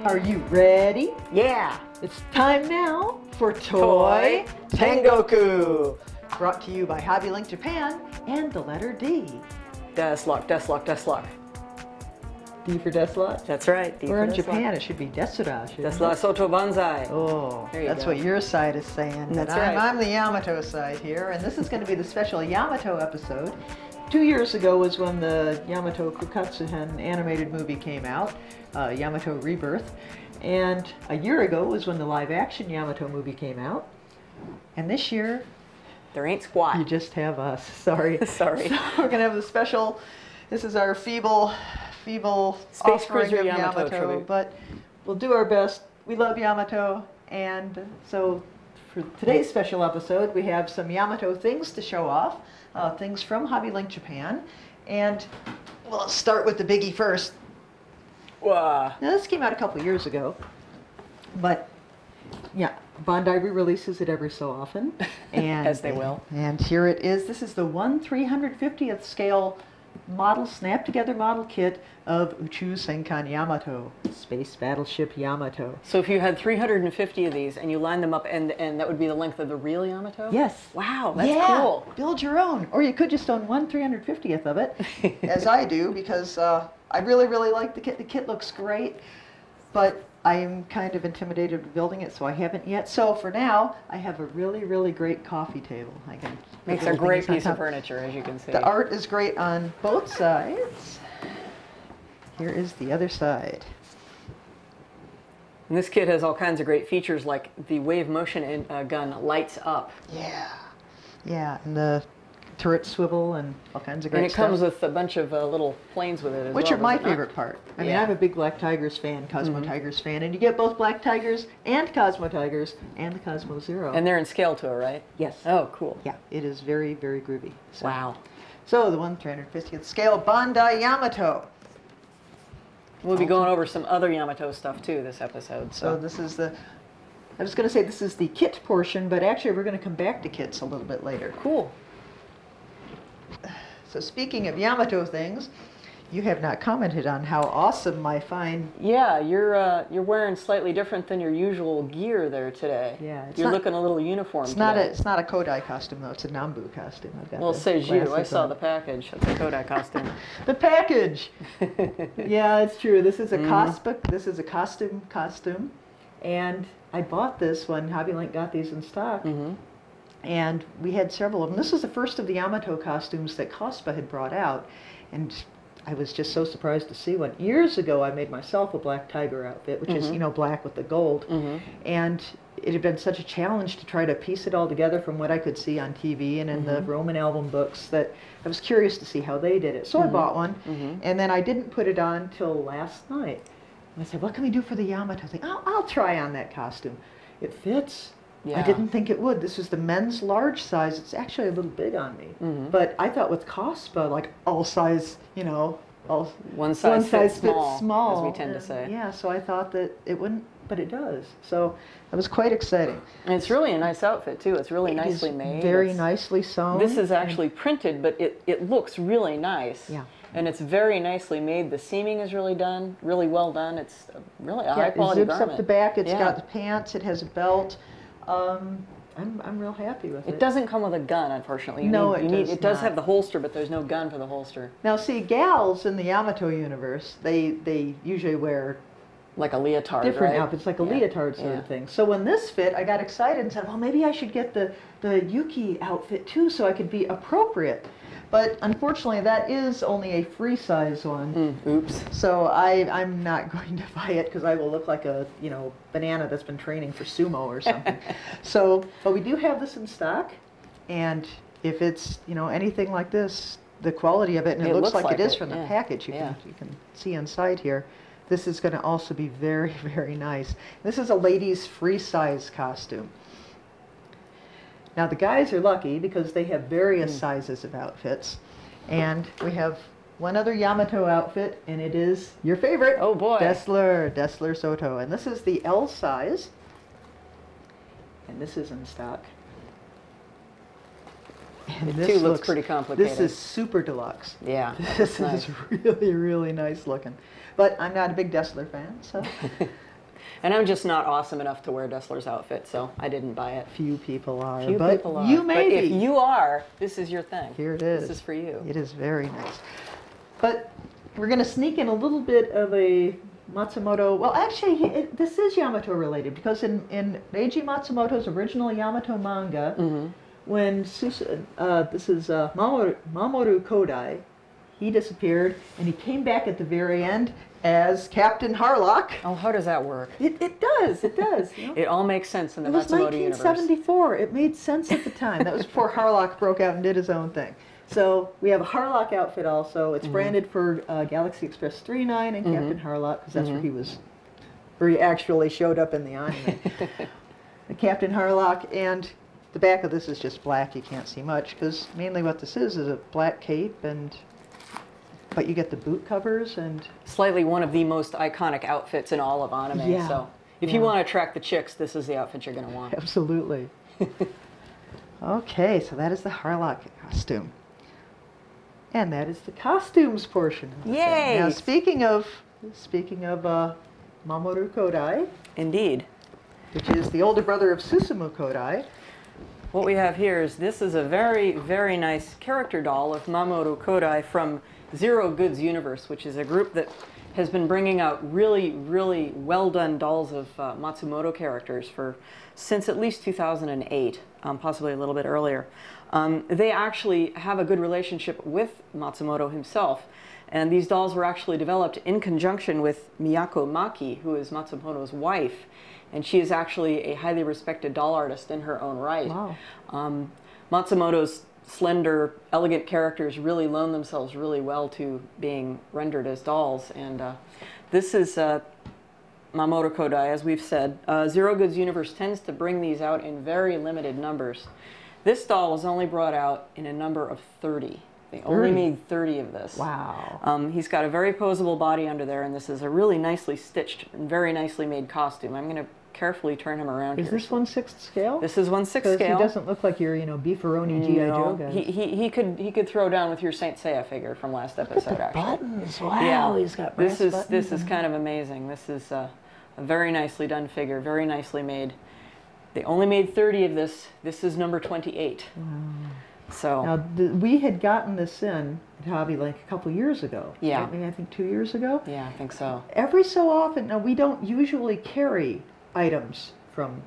Are you ready? Yeah! It's time now for Toy Tengoku! Brought to you by HobbyLink Japan and the letter D. Dessler, Dessler, Dessler. D for Dessler? That's right. D We're for in Dessler. Japan, it should be Dessler. Dessler Soto Banzai. Oh, that's what your side is saying. That's and right. I'm the Yamato side here, and this is going to be the special Yamato episode. 2 years ago was when the Yamato Kukatsuhen animated movie came out, Yamato Rebirth. And a year ago was when the live-action Yamato movie came out. And this year, there ain't squat. you just have us. Sorry. Sorry. So we're going to have the special, this is our feeble Space offering Cruiser of Yamato tribute. but we'll do our best. We love Yamato, and so for today's special episode, we have some Yamato things to show off, things from HobbyLink Japan, and we'll start with the biggie first. Wow. Now this came out a couple years ago, but yeah, Bandai re-releases it every so often, and As they will. And here it is. This is the 1/350th scale model, snap-together model kit of Uchu Senkan Yamato, Space Battleship Yamato. So if you had 350 of these and you lined them up, and that would be the length of the real Yamato? Yes. Wow, that's Yeah, cool. build your own, or you could just own 1/350th of it, as I do, because I really like the kit. The kit looks great, but I am kind of intimidated with building it, so I haven't yet. So for now, I have a really great coffee table. I can Makes a great piece of furniture, as you can see. The art is great on both sides. Here is the other side. And this kit has all kinds of great features, like the wave motion gun lights up. Yeah, and the turret swivel and all kinds of great stuff. And it comes with a bunch of little planes with it as well. Which are my favorite part. I mean, Yeah. I'm a big Black Tigers fan, Cosmo Tigers fan, and you get both Black Tigers and Cosmo Tigers and the Cosmo Zero. And they're in scale too, right? Yes. Oh, cool. Yeah, it is very groovy. So. Wow. So the 1/350th scale Bandai Yamato. We'll be going over some other Yamato stuff too this episode. So this is the, I was going to say this is the kit portion, but actually we're going to come back to kits a little bit later. Cool. So speaking of Yamato things, you have not commented on how awesome my fine... Yeah, you're wearing slightly different than your usual gear there today. Yeah, you're looking a little uniform It's today. not a Kodai costume though, it's a Nambu costume. I've got Well, the says you. I glasses saw on. the package. That's a Kodai costume. The package! Yeah, it's true. This is a Cospa, this is a costume, and I bought this when HobbyLink got these in stock. And we had several of them. This was the first of the Yamato costumes that Cospa had brought out, and I was just so surprised to see one. Years ago, I made myself a Black Tiger outfit, which is, you know, black with the gold, and it had been such a challenge to try to piece it all together from what I could see on TV and in the Roman album books that I was curious to see how they did it. So I bought one, and then I didn't put it on till last night. And I said, what can we do for the Yamato thing? I'll try on that costume. It fits. Yeah. I didn't think it would. This is the men's large size. It's actually a little big on me. But I thought with Cospa, like all size, you know, all One size fits small, as we tend to And, say. yeah, so I thought that it wouldn't, but it does. So it was quite exciting. And it's really a nice outfit too. It's really nicely made. Very nicely sewn. This is actually printed, but it looks really nice. Yeah. And it's very nicely made. The seaming is really well done. It's really a high it quality zips garment. up the back. It's Yeah. got the pants. It has a belt. I'm real happy with it. It doesn't come with a gun, unfortunately. It does have not. the holster, but there's no gun for the holster. Now, see, gals in the Yamato universe, they usually wear Like a leotard, different right? outfits, like a leotard sort of thing. So when this fit, I got excited and said, well, maybe I should get the Yuki outfit too, so I could be appropriate. But unfortunately, that is only a free size one. Oops. So I'm not going to buy it because I will look like a, you know, banana that's been training for sumo or something. So, but we do have this in stock, and if it's, you know, anything like this, the quality of it, and it looks like it is from the package. You can see inside here. This is going to also be very nice. This is a ladies' free size costume. Now the guys are lucky because they have various sizes of outfits. And we have one other Yamato outfit, and it is your favorite. Oh boy. Dessler Soto. And this is the L size. And this is in stock. And It too looks pretty complicated. This is super deluxe. Yeah. This nice. is really, really nice looking. But I'm not a big Dessler fan, so. And I'm just not awesome enough to wear Dessler's outfit, so I didn't buy it. Few people are. Few but people are. You may but be. if you are, this is your thing. Here it is. This is for you. It is very nice. But we're going to sneak in a little bit of a Matsumoto. Well, actually, this is Yamato related because in Eiji Matsumoto's original Yamato manga, when this is Mamoru Kodai, he disappeared and he came back at the very end as Captain Harlock. Oh, how does that work? It does. You know? It all makes sense in the It was Matsumoto universe. 1974. It made sense at the time. That was before Harlock broke out and did his own thing. So we have a Harlock outfit also. It's branded for Galaxy Express 39 and Captain Harlock because that's where he actually showed up in the anime. The Captain Harlock, and the back of this is just black. You can't see much because mainly what this is a black cape, but you get the boot covers and Slightly one of the most iconic outfits in all of anime. Yeah. So if you want to attract the chicks, this is the outfit you're going to want. absolutely. Okay, so that is the Harlock costume. And that is the costumes portion. Of the thing. Yay! Now speaking of Mamoru Kodai, Indeed. which is the older brother of Susumu Kodai. What we have here is this is a very, very nice character doll of Mamoru Kodai from Zero Goods Universe, which is a group that has been bringing out really, really well-done dolls of Matsumoto characters since at least 2008, possibly a little bit earlier. They actually have a good relationship with Matsumoto himself, and these dolls were actually developed in conjunction with Miyako Maki, who is Matsumoto's wife, and she is actually a highly respected doll artist in her own right. Wow. Matsumoto's slender, elegant characters really loan themselves really well to being rendered as dolls, and this is Mamoru Kodai, as we've said. Zero Goods Universe tends to bring these out in very limited numbers. This doll was only brought out in a number of 30. They only made 30 of this. Wow. He's got a very posable body under there, and this is a really nicely stitched and very nicely made costume. I'm going to carefully turn him around here. Is this 1/6 scale? This is 1/6 scale. Because he doesn't look like your, beefaroni G.I. Joe guy. He could throw down with your Saint Seiya figure from last episode, actually. Buttons. Wow, Yeah. he's got brass buttons. This is kind of amazing. This is a very nicely done figure, very nicely made. They only made 30 of this. This is number 28. Wow. So Now, we had gotten this in at HobbyLink a couple years ago. Yeah. Right? Maybe I think 2 years ago. yeah, I think so. Every so often, now we don't usually carry items from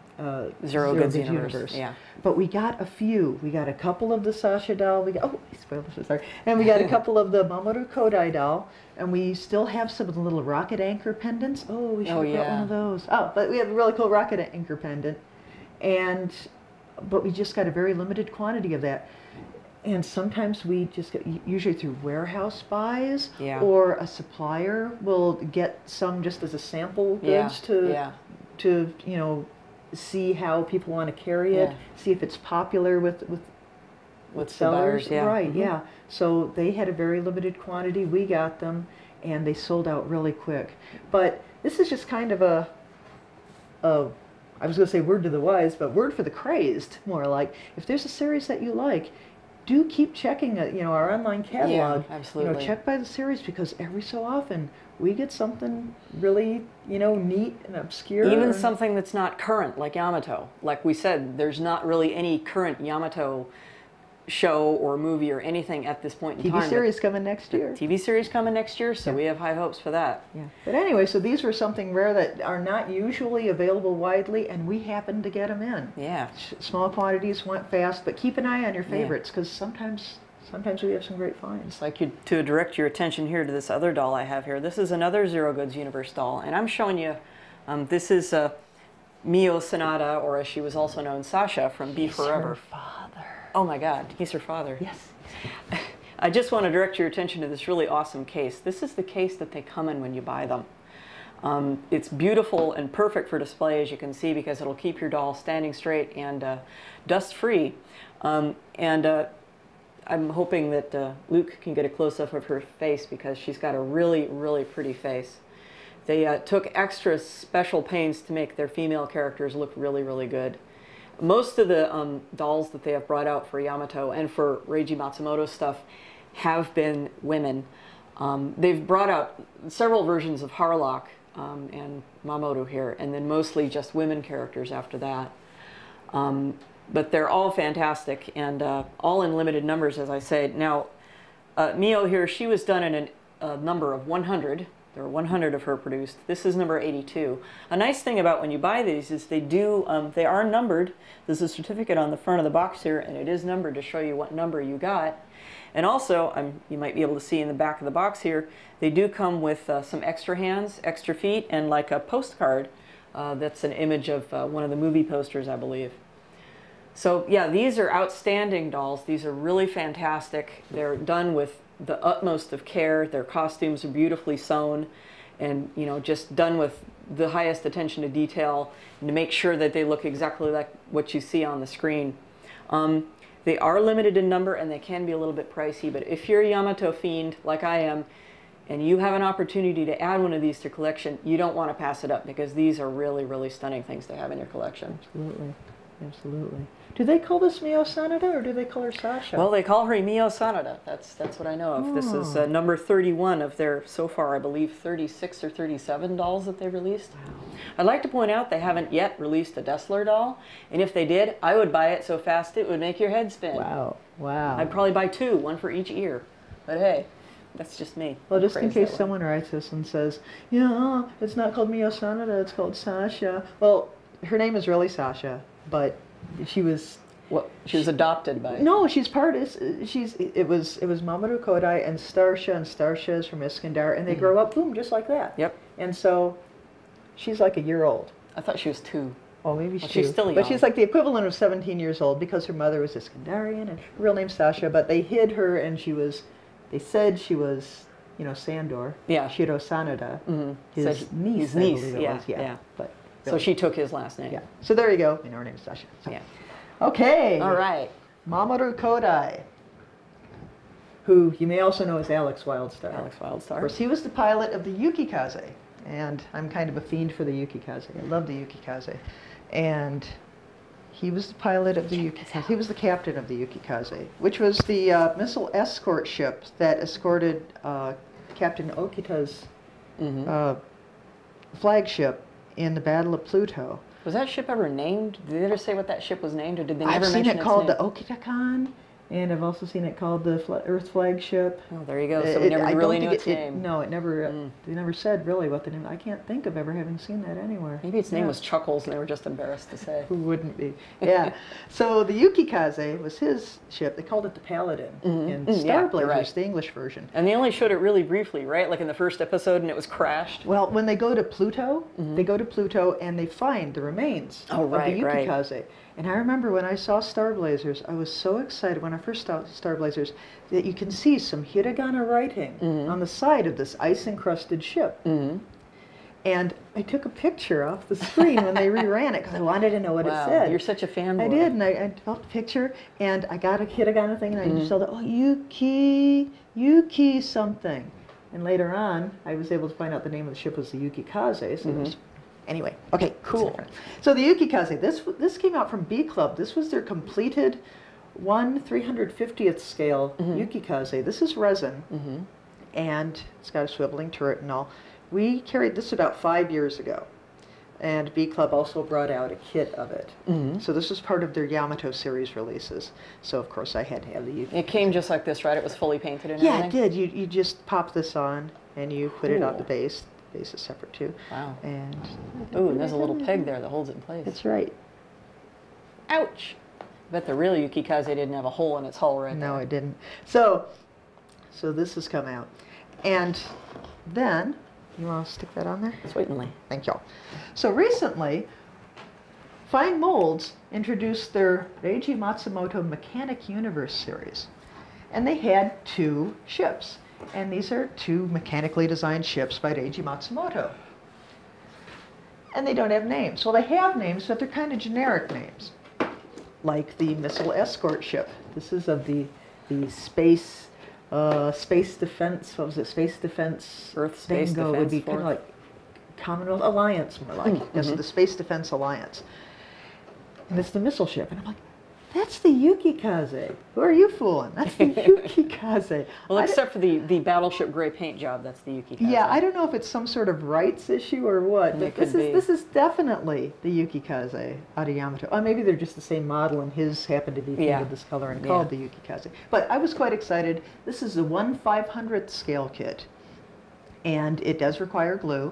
Zero Goods Universe. Yeah. But we got a few. We got a couple of the Sasha doll. I spoiled this, sorry. And we got a couple of the Mamoru Kodai doll. And we still have some of the little rocket anchor pendants. Oh, we should have got one of those. Oh, but we have a really cool rocket anchor pendant. But we just got a very limited quantity of that. And sometimes we just get, usually through warehouse buys, or a supplier will get some just as a sample goods to see how people want to carry it, see if it's popular with sellers. Buyers, yeah. Right, yeah. So they had a very limited quantity. We got them, and they sold out really quick. But this is just kind of I was going to say word to the wise, but word for the crazed, more like. If there's a series that you like, do keep checking our online catalog. Yeah, absolutely. Check by the series, because every so often we get something really, neat and obscure. Even something that's not current, like Yamato. Like we said, there's not really any current Yamato show or movie or anything at this point in time. TV series coming next year. TV series coming next year, so we have high hopes for that. Yeah. But anyway, so these were something rare that are not usually available widely, and we happened to get them in. Yeah. Small quantities went fast, but keep an eye on your favorites, because sometimes we have some great finds. I'd like to direct your attention here to this other doll I have here. This is another Zero Goods Universe doll, and I'm showing you, this is Mio Sanada, or as she was also known, Sasha from Be Forever. Her father. Oh my God, he's her father. Yes. I just want to direct your attention to this really awesome case. This is the case that they come in when you buy them. It's beautiful and perfect for display, as you can see, because it'll keep your doll standing straight and dust-free. I'm hoping that Luke can get a close-up of her face because she's got a really, really pretty face. They took extra special pains to make their female characters look really, really good. Most of the dolls that they have brought out for Yamato and for Reiji Matsumoto stuff have been women. They've brought out several versions of Harlock and Mamoru here, and then mostly just women characters after that. But they're all fantastic and all in limited numbers, as I say. Now, Mio here, she was done in a number of 100. There are 100 of her produced. This is number 82. A nice thing about when you buy these is they are numbered. There's a certificate on the front of the box here, and it is numbered to show you what number you got. And also, you might be able to see in the back of the box here, they do come with some extra hands, extra feet, and like a postcard that's an image of one of the movie posters, I believe. So yeah, these are outstanding dolls. These are really fantastic. They're done with the utmost of care. Their costumes are beautifully sewn and, you know, just done with the highest attention to detail and to make sure that they look exactly like what you see on the screen. They are limited in number and they can be a little bit pricey, but if you're a Yamato fiend like I am and you have an opportunity to add one of these to your collection, you don't want to pass it up because these are really, really stunning things to have in your collection. Absolutely. Absolutely. Do they call this Mio Sanada or do they call her Sasha? Well, they call her Mio Sanada. That's what I know of. Oh. This is number 31 of their, so far, I believe, 36 or 37 dolls that they released. Wow. I'd like to point out they haven't yet released a Dessler doll, and if they did, I would buy it so fast it would make your head spin. Wow. Wow. I'd probably buy two, one for each ear. But hey, that's just me. Well, just in case someone writes this and says, yeah, it's not called Mio Sanada, it's called Sasha. Well, her name is really Sasha, but she was adopted by. No, she's part. It was Mamoru Kodai and Starsha is from Iskandar, and they grow up, boom, just like that. Yep. And so, she's like a year old. I thought she was 2. Oh, maybe she's still young. But she's like the equivalent of 17 years old because her mother was Iskandarian and her real name's Sasha. But they hid her, and they said she was, you know, Sandor. Yeah. Shiro Sanada, his niece. Yeah. But so she took his last name. Yeah. So there you go. You know, her name's Sasha. So. Yeah. Okay. All right. Mamoru Kodai, who you may also know as Alex Wildstar. Alex Wildstar. Of course, he was the pilot of the Yukikaze, and I'm kind of a fiend for the Yukikaze. I love the Yukikaze. And he was the pilot of the Yukikaze. He was the captain of the Yukikaze, which was the missile escort ship that escorted Captain Okita's flagship in the Battle of Pluto. Was that ship ever named? Did they ever say what that ship was named, or did they never mention its name? I've seen it called the Okitakan, and I've also seen it called the Earth flagship. Oh, there you go. So we never really knew its name. No, it never. They never said really what the name. I can't think of ever having seen that anywhere. Maybe its name was Chuckles, and they were just embarrassed to say. Who wouldn't be? Yeah. So the Yukikaze was his ship. They called it the Paladin in Star Blazers, the English version. And they only showed it really briefly, right? Like in the first episode, and it was crashed. Well, when they go to Pluto, they go to Pluto and they find the remains of the Yukikaze. Right. And I remember when I saw Star Blazers, I was so excited when I first saw Star Blazers that you can see some hiragana writing on the side of this ice-encrusted ship. And I took a picture off the screen when they reran it because I wanted to know what it said. You're such a fanboy. I did, and I developed a picture, and I got a hiragana thing, and I just said, oh, Yuki something. And later on, I was able to find out the name of the ship was the Yukikaze, so it was. Anyway, okay, cool. So the Yukikaze, this came out from B Club. This was their completed 1/350th scale Yukikaze. This is resin, and it's got a swiveling turret and all. We carried this about 5 years ago, and B Club also brought out a kit of it. So this was part of their Yamato series releases. So of course I had to have the Yukikaze. It came just like this, right? It was fully painted and everything? Yeah, it did. You just pop this on, and you put it on the base. Base is separate too. Wow. And and there's a little peg there that holds it in place. That's right. Ouch! I bet the real Yukikaze didn't have a hole in its hull right there. No, it didn't. So this has come out. And then, you want to stick that on there? Sweetly. Thank y'all. So recently, Fine Molds introduced their Reiji Matsumoto Mechanic Universe series. And they had 2 ships. And these are 2 mechanically designed ships by Reiji Matsumoto. and they don't have names. Well, they have names, but they're kind of generic names, like the missile escort ship. This is of the space defense. What was it? Space defense. Earth Space bingo Defense would be kind of like Commonwealth Alliance, more like. Yes, the Space Defense Alliance. And it's the missile ship, and I'm like, that's the Yukikaze. Who are you fooling? That's the Yukikaze. Well, except for the Battleship gray paint job, that's the Yukikaze. Yeah, I don't know if it's some sort of rights issue or what, but this is definitely the Yukikaze out of Yamato. Oh, maybe they're just the same model, and his happened to be painted this color and called the Yukikaze. But I was quite excited. This is the 1/500th scale kit, and it does require glue.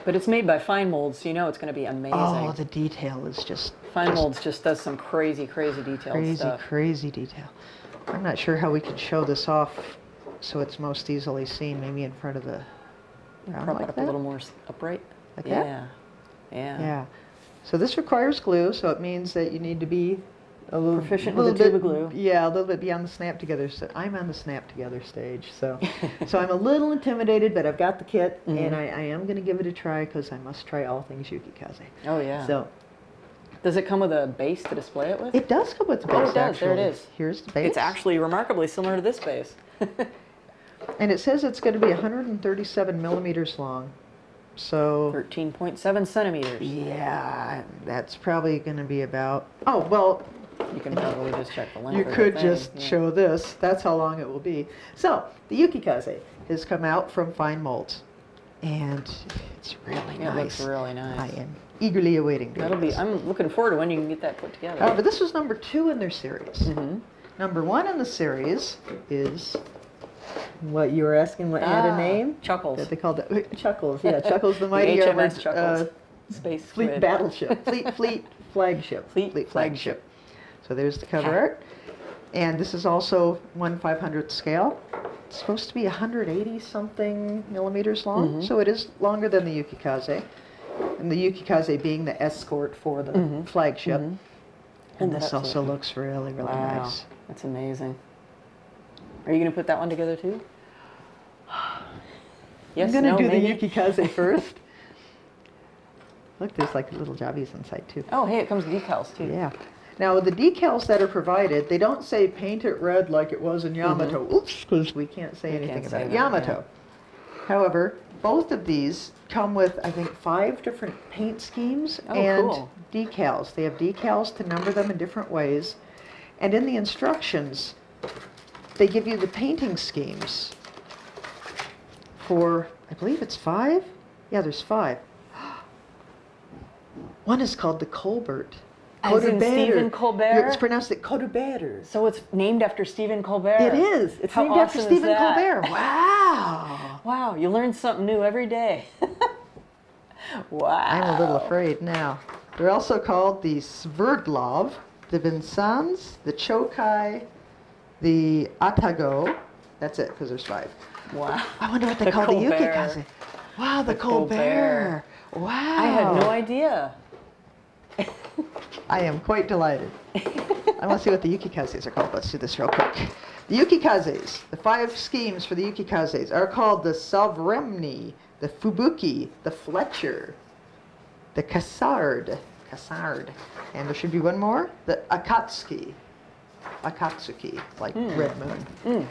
But it's made by Fine Molds, so you know it's going to be amazing. Oh, the detail is just... Fine Molds just does some crazy, crazy detailed stuff. Crazy detail. I'm not sure how we can show this off so it's most easily seen, maybe in front of the round Prop like it up that? a little more upright. Like yeah. that? Yeah. Yeah. So this requires glue, so it means that you need to be a little proficient with a tube of glue. Yeah, a little bit beyond the snap together. So I'm on the snap together stage, so so I'm a little intimidated, but I've got the kit, and I am going to give it a try because I must try all things Yukikaze. Oh yeah. So does it come with a base to display it with? it does come with the base. Oh, it does. Actually. There it is. Here's the base. It's actually remarkably similar to this base. And it says it's going to be 137 millimeters long. So 13.7 centimeters. yeah, that's probably going to be about. Oh well. You can probably just check the length. You of could the thing. just show this. That's how long it will be. So the Yukikaze has come out from Fine Molds, and it's really nice. It looks really nice. I am eagerly awaiting doing this. I'm looking forward to when you can get that put together. But this was number 2 in their series. Number 1 in the series is what you were asking. What had a name? Chuckles. That they called it Chuckles. Yeah, Chuckles, the mighty HMS armored Chuckles. Space fleet squid. battleship, fleet flagship, Fleet flagship. So there's the cover art. And this is also 1/500th scale. It's supposed to be 180 something millimeters long, so it is longer than the Yukikaze. And the Yukikaze being the escort for the flagship. And this also looks really, really nice. That's amazing. Are you going to put that one together too? Yes, I'm going to do maybe? the Yukikaze first. Look, there's like little jobbies inside too. Oh, hey, it comes with decals too. Yeah. Now, the decals that are provided, they don't say paint it red like it was in Yamato. Oops, because we can't say anything about Yamato. However, both of these come with, I think, 5 different paint schemes and decals. They have decals to number them in different ways. And in the instructions, they give you the painting schemes for, I believe it's 5? Yeah, there's 5. One is called the Colbert. As in Stephen Colbert? It's pronounced it Colbert. So it's named after Stephen Colbert. It is. It's named after Stephen Colbert. Wow. Wow, you learn something new every day. Wow. I'm a little afraid now. They're also called the Sverdlov, the Vincennes, the Chokai, the Atago. That's it, because there's 5. Wow. I wonder what they call the Yukikaze. Wow, the Colbert. Wow. I had no idea. I am quite delighted. I want to see what the Yukikazes are called. Let's do this real quick. The Yukikazes, the 5 schemes for the Yukikazes are called the Savremny, the Fubuki, the Fletcher, the Cassard, and there should be one more, the Akatsuki, like Red Moon.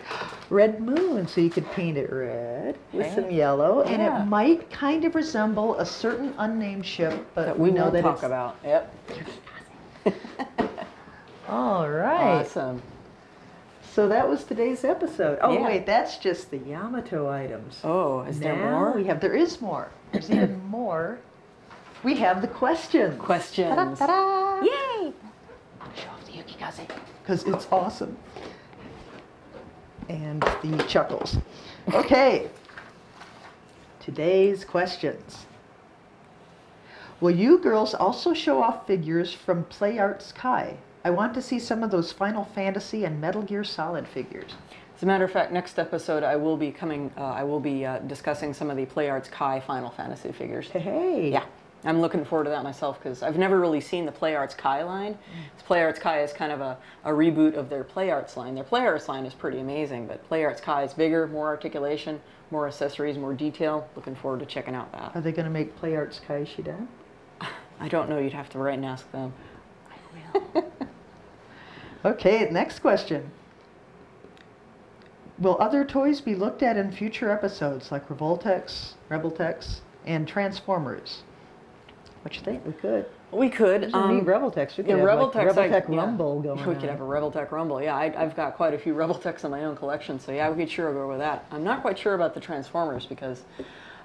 Red Moon, so you could paint it red with some yellow, and it might kind of resemble a certain unnamed ship, but that we know won't that talk it's about. Yep. All right. Awesome. So that was today's episode. Oh Yeah. wait, that's just the Yamato items. Oh, is there Now more? there is more. There's even more. We have the questions. Questions. Ta-da, ta-da. Yay! Show off the Yukikaze, because it's awesome. And the chuckles. Okay. Today's questions. Will you girls also show off figures from Play Arts Kai? I want to see some of those Final Fantasy and Metal Gear Solid figures. As a matter of fact, next episode I will be discussing some of the Play Arts Kai Final Fantasy figures. Hey. Yeah. I'm looking forward to that myself because I've never really seen the Play Arts Kai line. Play Arts Kai is kind of a reboot of their Play Arts line. Their Play Arts line is pretty amazing, but Play Arts Kai is bigger, more articulation, more accessories, more detail. Looking forward to checking out that. Are they going to make Play Arts Kaishida? I don't know. You'd have to write and ask them. I will. Okay, next question. Will other toys be looked at in future episodes like Revoltex, Rebeltex, and Transformers? What you think? We could. We could. There's a neat Rebeltex. We could have Revoltex, like Rebeltech Rumble going on. We could have a Rebeltech Rumble. Yeah, I've got quite a few Rebeltechs in my own collection, so yeah, we could sure go with that. I'm not quite sure about the Transformers because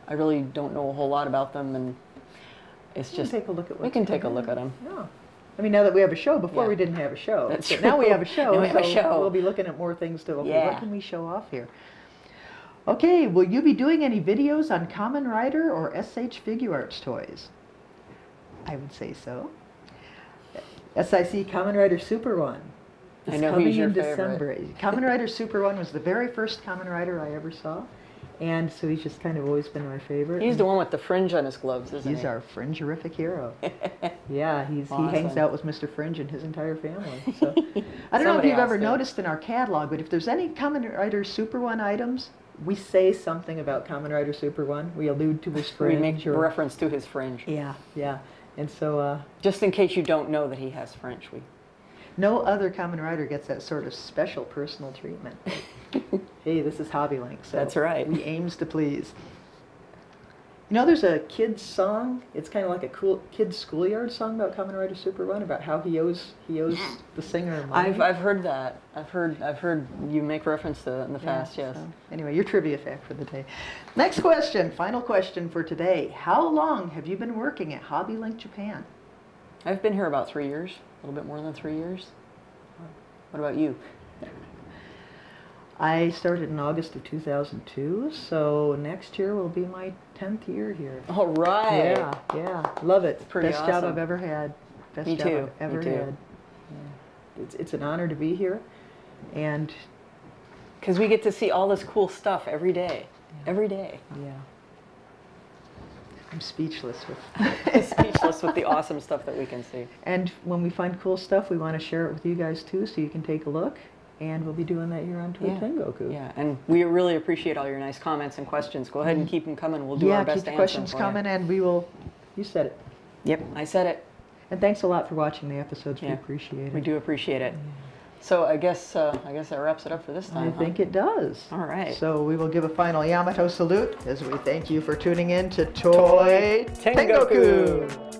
I really don't know a whole lot about them, and it's just take a look at. We can take a look at them. Yeah. I mean, now that we have a show, before we didn't have a show. That's So true. now we have a show. Now we have a show. We'll be looking at more things to. Okay, Yeah. what can we show off here? Okay, will you be doing any videos on Kamen Rider or SH Figure Arts toys? I would say so. SIC Kamen Rider Super One. I know who's your in favorite. December. Kamen Rider Super One was the very first Kamen Rider I ever saw, and so he's just kind of always been my favorite. He's the one with the fringe on his gloves, isn't he? He's our fringerific hero. Yeah, Awesome. he hangs out with Mr. Fringe and his entire family. So I don't know if you've ever noticed in our catalog, but if there's any Kamen Rider Super One items, we say something about Kamen Rider Super One. We allude to his fringe. We make reference to his fringe. Yeah, yeah. And so... just in case you don't know that he has fringe, no other Kamen Rider gets that sort of special personal treatment. Hey, this is HobbyLink, so that's right. We aims to please. You know, there's a kid's song. It's kind of like a cool kid's schoolyard song about Kamen Rider Super One, about how he owes the singer money. I've heard that. I've heard you make reference to that in the past. Yes. So, anyway, your trivia fact for the day. Next question, final question for today. How long have you been working at HobbyLink Japan? I've been here about 3 years. A little bit more than 3 years. What about you? I started in August of 2002, so next year will be my 10th year here. All right. Yeah, yeah. Love it. Pretty Best awesome. job I've ever had. Best Me job too. I've ever Me too. had. Yeah. It's an honor to be here. And because we get to see all this cool stuff every day. Yeah. Every day. Yeah. I'm speechless with speechless with the awesome stuff that we can see. And when we find cool stuff, we want to share it with you guys too, so you can take a look. And we'll be doing that here on Toy Tengoku. Yeah, and we really appreciate all your nice comments and questions. Go ahead and keep them coming. We'll do our best to answer them. Yeah, keep the questions coming, and we will. You said it. Yep, I said it. And thanks a lot for watching the episodes. We appreciate it. We do appreciate it. So I guess that wraps it up for this time. I think it does. All right. So we will give a final Yamato salute as we thank you for tuning in to Toy Tengoku.